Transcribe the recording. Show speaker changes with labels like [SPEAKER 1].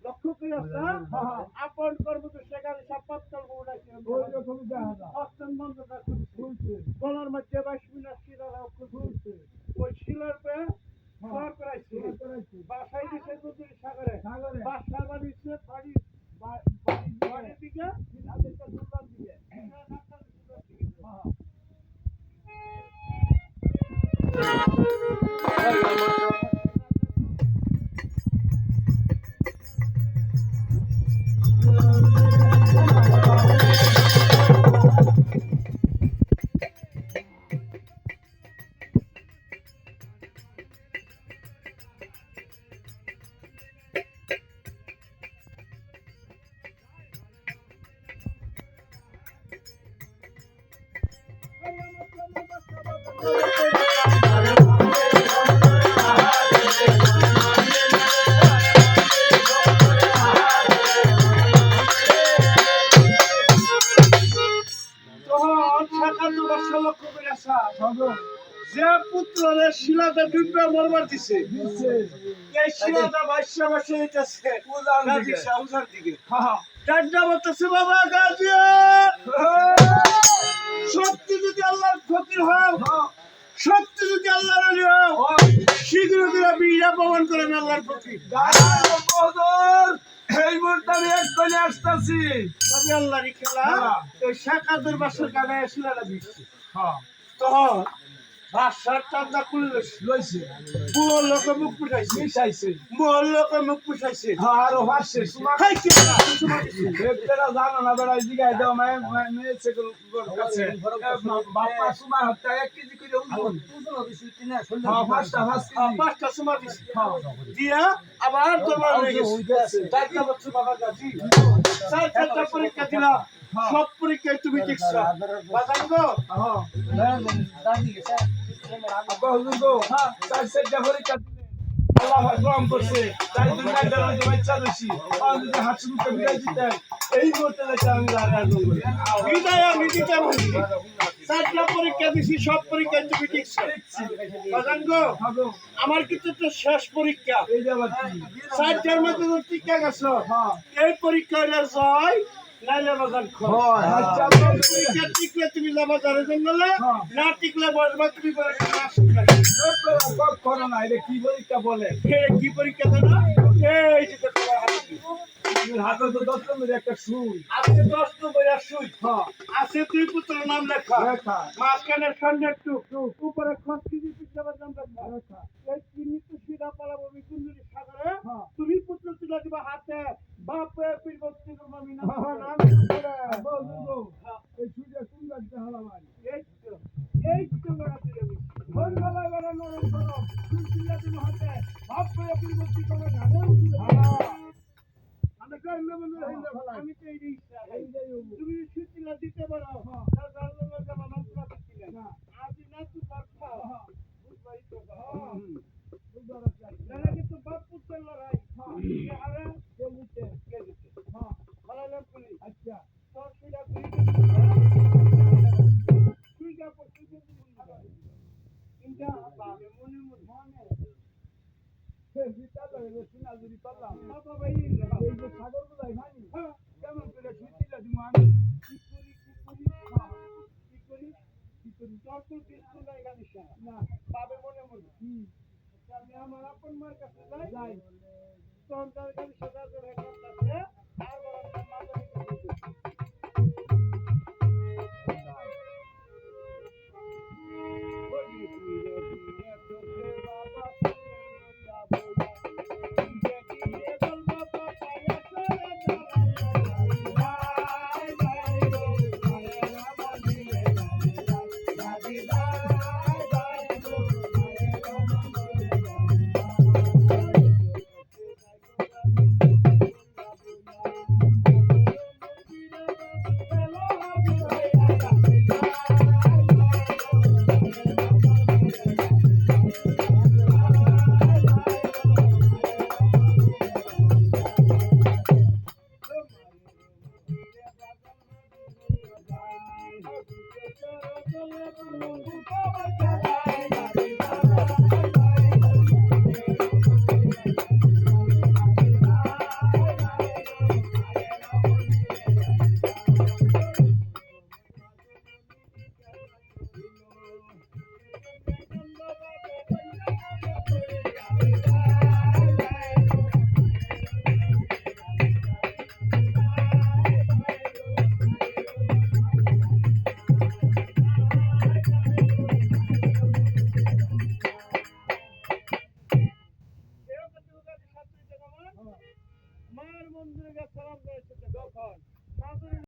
[SPEAKER 1] লক্ষ্য করে আপন কর্ম তো সেখানে সব পাত্তাল গলার মধ্যে 22 মিনিট শিলার ওই শিলার বাসায় দিচ্ছে নদীর সাগরে বাসা বাড়িছে বাড়ির দিকে দিকে যে পুত্রে শিলাটা ডুববে মরবার দিছে এই শিলাটা ভাইসা ভাসে দিতেছে পূজার দিকে ডান্ডা বলতেছে বাবা গাজী সত্যি যদি আল্লাহর ফকির হও সত্যি যদি আল্লাহর আলী হও শীঘ্র দিরা বিড়া প্রমাণ করেন আল্লাহর ফকির এই মুহূর্তে আমি এক্ষুনি আসতেছি তবে আল্লাহরই খেলা এই শাকাদুর বাসের গানে শিলাটা দিচ্ছে তখন বাসার চান্দা খুললে লইছে বুড়োর লোকে মুখ পুষাইছে বুড়োর লোকে মুখ পুষাইছে আরো হাসছে জানো না বেড়াই জিগাই দাও বাপা সুমা হত্যা 1 কেজি করে পাঁচটা সুমা দিছি দিয়া আবার তোমার চারটা বছর বাবা গাছি চারটা পরীক্ষা দিলাম সব পরীক্ষায় তুমি দেখছ বাজান গো আব্বা হুজুর গো চারটা পরীক্ষা আল্লাহ রহম করছে তাই দুনিয়া দেওয়ার জন্য ইচ্ছা দিছি আর যদি হাত মুখে বিদায় দিতেন এই মুহূর্তে আমি আয়োজন করি বিদায় আমি দিতে বলি চারটা পরীক্ষা দিছি সব পরীক্ষায় তুমি দেখছ বাজান গো আমার কিন্তু তো শেষ পরীক্ষা এই যে আবার চারটার মধ্যে তো টিকা গেছ এই পরীক্ষায় জয় নাইলে বাজার খয় আচ্ছা পরীক্ষা টিকলে তুমি যাবা জারে জঙ্গলে না টিকলে বসবা তুমি করো না এটা কি পরীক্ষা বলে কি পরীক্ষা না এই যে হাতে তো 10 নম্বরের একটা সুই আছে 10 নম্বরের সুই আছে দুই পুত্রের নাম লেখা মাঝখানের সামনে একটু উপরে খসকিজি পিছাবার নাম লেখা এই চিনি তো সিধা পালাবো বিকুন্দুরি সাগরে তুমি পুত্র তুলে দিবা হাতে বাপে পীরবর্তী আমি না নাম করে বলবো এই সুইটা কোন লাগতে হালামাই এই তো বড় দিলে কোন ভালো বড় নরম করো তুমি তুলে দিবা হাতে বাপে পীরবর্তী করে গানে আমি তো এই তুমি সুচিলা দিতে পারো আজি না তুই কিন্তু বাপ পুত্রের লড়াই আচ্ছা মনে হলো সিনাজুরি করলাম বাবা ভাই এই যে সাগর গুলাই ভানি হ্যাঁ কেমন করে সুইটিলা দিমু আমি কি করি তোর তো কিছু নাই জানিস না বাবে মনে মনে আমি আমার আপন মার কাছে যাই তখন তার কাছে সদা করে কাছে আর